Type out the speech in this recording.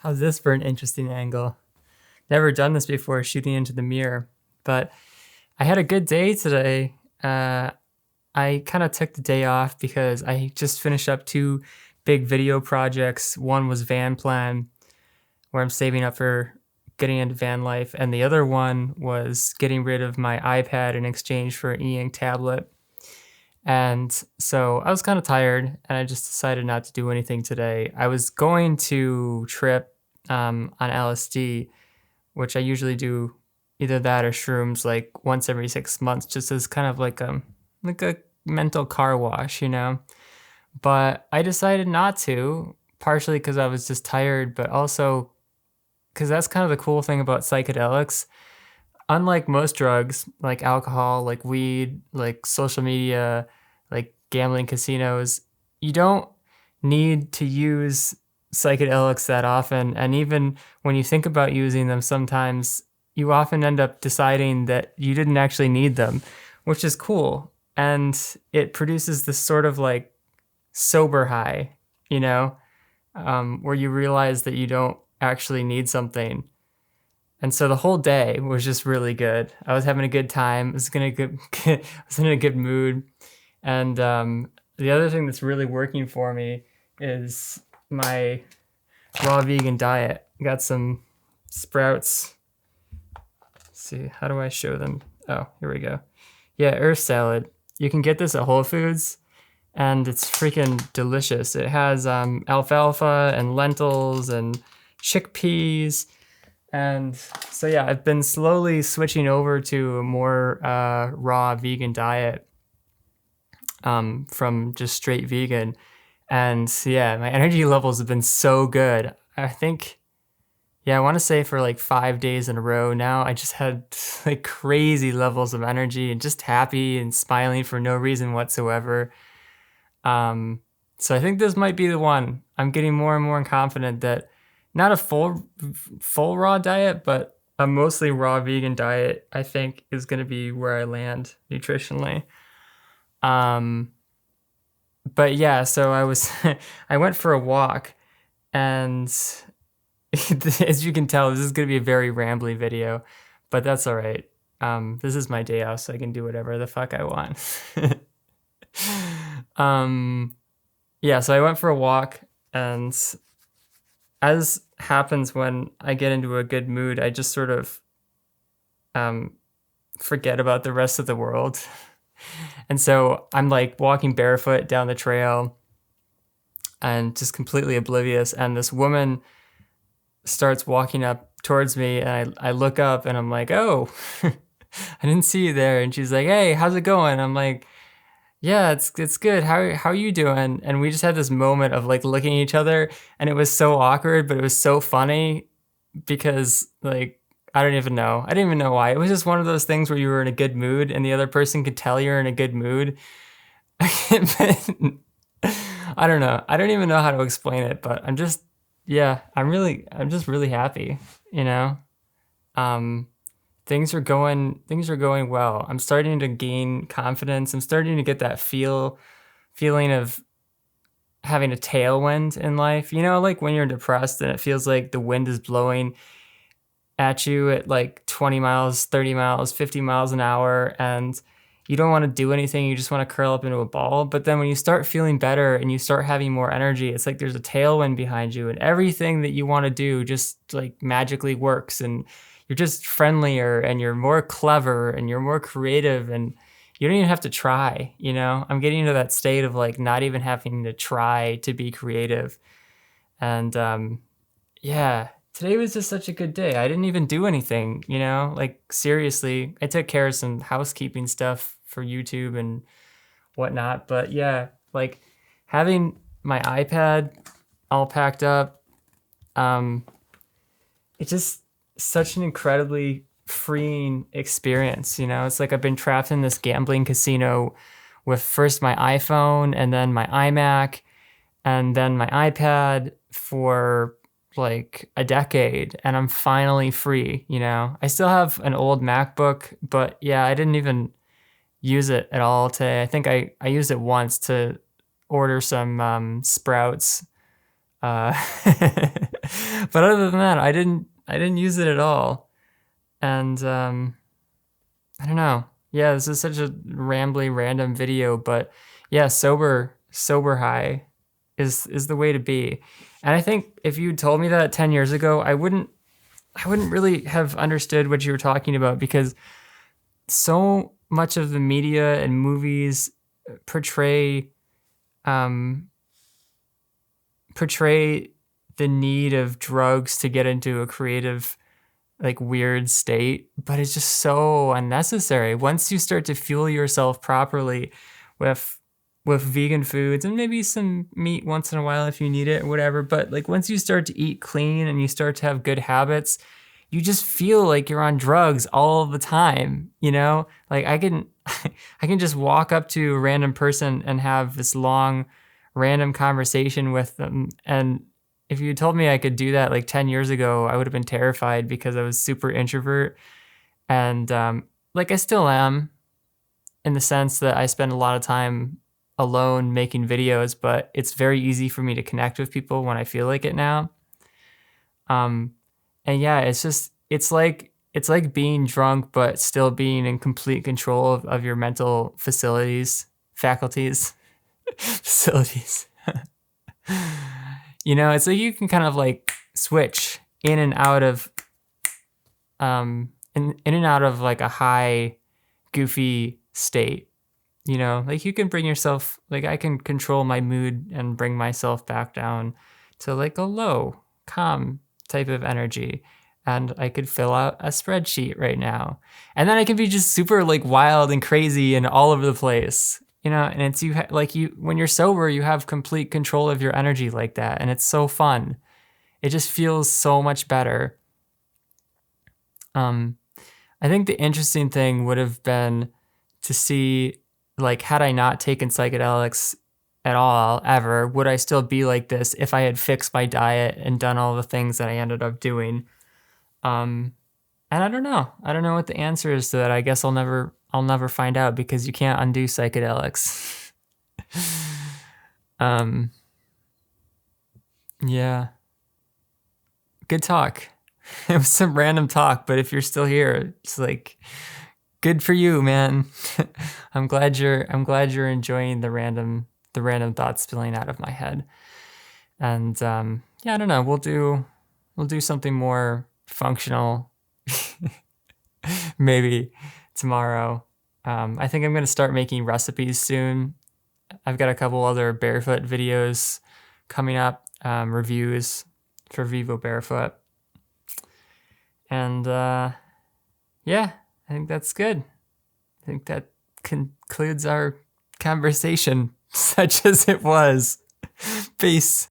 How's this for an interesting angle? Never done this before, shooting into the mirror, but I had a good day today. I kind of took the day off because I just finished up two big video projects. One was van plan, where I'm saving up for getting into van life, and the other one was getting rid of my iPad in exchange for an e-ink tablet. And so I was kind of tired, and I just decided not to do anything today. I was going to trip on LSD, which I usually do either that or shrooms like once every 6 months, just as kind of like a mental car wash, you know. But I decided not to, partially because I was just tired, but also because that's kind of the cool thing about psychedelics. Unlike most drugs, like alcohol, like weed, like social media, like gambling casinos, you don't need to use psychedelics that often. And even when you think about using them, sometimes you often end up deciding that you didn't actually need them, which is cool. And it produces this sort of like sober high, you know, where you realize that you don't actually need something. And so the whole day was just really good. I was having a good time. I was in a good mood. And the other thing that's really working for me is my raw vegan diet. Got some sprouts. Let's see, how do I show them? Oh, here we go. Yeah, earth salad. You can get this at Whole Foods, and it's freaking delicious. It has alfalfa and lentils and chickpeas. And so, yeah, I've been slowly switching over to a more raw vegan diet from just straight vegan. And yeah, my energy levels have been so good. I think, yeah, I want to say for like 5 days in a row now, I just had like crazy levels of energy and just happy and smiling for no reason whatsoever. So I think this might be the one. I'm getting more and more confident that not a full raw diet, but a mostly raw vegan diet, I think is going to be where I land nutritionally. Um, but yeah, so I went for a walk, and as you can tell, this is going to be a very rambly video, but that's all right. This is my day off, so I can do whatever the fuck I want. um, yeah, so I went for a walk, and as happens when I get into a good mood, I just sort of um, forget about the rest of the world. And so I'm like walking barefoot down the trail and just completely oblivious. And this woman starts walking up towards me, and I look up and I'm like, oh, I didn't see you there. And she's like, hey, how's it going? I'm like, yeah, it's good. How are you doing? And we just had this moment of like looking at each other, and it was so awkward, but it was so funny because like I don't even know. I didn't even know why. It was just one of those things where you were in a good mood and the other person could tell you're in a good mood. But I don't know. I don't even know how to explain it, but yeah, I'm just really happy, you know? Um, things are going well. I'm starting to gain confidence. I'm starting to get that feeling of having a tailwind in life. You know, like when you're depressed and it feels like the wind is blowing at you at like 20 miles, 30 miles, 50 miles an hour, and you don't want to do anything. You just want to curl up into a ball. But then when you start feeling better and you start having more energy, it's like there's a tailwind behind you, and everything that you want to do just like magically works, and you're just friendlier and you're more clever and you're more creative, and you don't even have to try, you know? I'm getting into that state of like not even having to try to be creative. And yeah, today was just such a good day. I didn't even do anything, you know? Like seriously, I took care of some housekeeping stuff for YouTube and whatnot. But yeah, like having my iPad all packed up, um, it's just such an incredibly freeing experience, you know? It's like I've been trapped in this gambling casino with first my iPhone and then my iMac and then my iPad for like a decade, and I'm finally free, you know? I still have an old MacBook, but yeah, I didn't even use it at all today. I think I used it once to order some sprouts But other than that, I didn't use it at all. And I don't know. Yeah, this is such a rambly, random video, but yeah, sober high is the way to be. And I think if you told me that 10 years ago, I wouldn't really have understood what you were talking about, because so much of the media and movies portray um, portray the need of drugs to get into a creative, like, weird state, but it's just so unnecessary. Once you start to fuel yourself properly with vegan foods and maybe some meat once in a while if you need it or whatever, but like once you start to eat clean and you start to have good habits, you just feel like you're on drugs all the time, you know? Like I can I can just walk up to a random person and have this long random conversation with them, and if you told me I could do that like 10 years ago, I would have been terrified because I was super introvert. And like I still am, in the sense that I spend a lot of time alone making videos, but it's very easy for me to connect with people when I feel like it now. Um, and yeah, it's like being drunk, but still being in complete control of your mental faculties, facilities. You know, it's like you can kind of like switch in and out of in and out of like a high goofy state. You know, like you can bring yourself, like I can control my mood and bring myself back down to like a low, calm type of energy. And I could fill out a spreadsheet right now. And then I can be just super like wild and crazy and all over the place. You know, and it's like you when you're sober, you have complete control of your energy like that, and it's so fun. It just feels so much better. Um, I think the interesting thing would have been to see, like, had I not taken psychedelics at all, ever, would I still be like this if I had fixed my diet and done all the things that I ended up doing? Um, and I don't know. I don't know what the answer is to that. I guess I'll never find out, because you can't undo psychedelics. um, yeah. Good talk. It was some random talk, but if you're still here, it's like good for you, man. I'm glad you're enjoying the random thoughts spilling out of my head. And yeah, I don't know. We'll do something more functional maybe tomorrow. I think I'm gonna start making recipes soon. I've got a couple other barefoot videos coming up, reviews for Vivo Barefoot. And yeah, I think that's good. I think that concludes our conversation, such as it was. Peace.